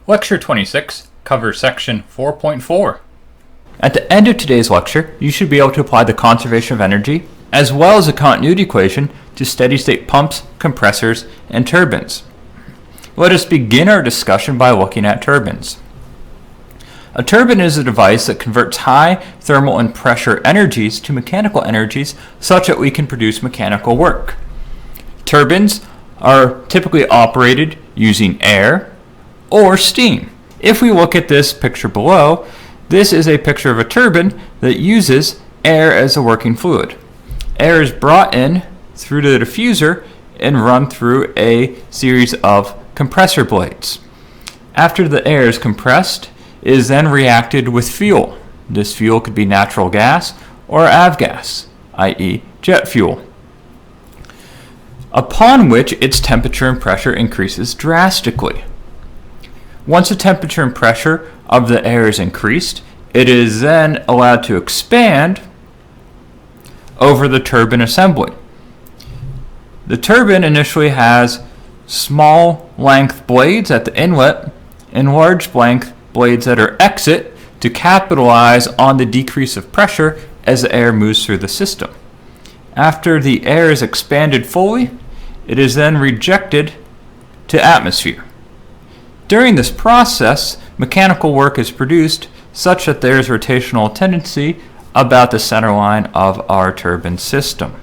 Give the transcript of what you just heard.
Lecture 26 covers section 4.4. At the end of today's lecture, you should be able to apply the conservation of energy, as well as the continuity equation, to steady-state pumps, compressors, and turbines. Let us begin our discussion by looking at turbines. A turbine is a device that converts high thermal and pressure energies to mechanical energies such that we can produce mechanical work. Turbines are typically operated using air or steam. If we look at this picture below, this is a picture of a turbine that uses air as a working fluid. Air is brought in through the diffuser and run through a series of compressor blades. After the air is compressed, it is then reacted with fuel. This fuel could be natural gas or avgas, i.e. jet fuel, upon which its temperature and pressure increases drastically. Once the temperature and pressure of the air is increased, it is then allowed to expand over the turbine assembly. The turbine initially has small length blades at the inlet and large length blades at our exit to capitalize on the decrease of pressure as the air moves through the system. After the air is expanded fully, it is then rejected to atmosphere. During this process, mechanical work is produced such that there is rotational tendency about the center line of our turbine system.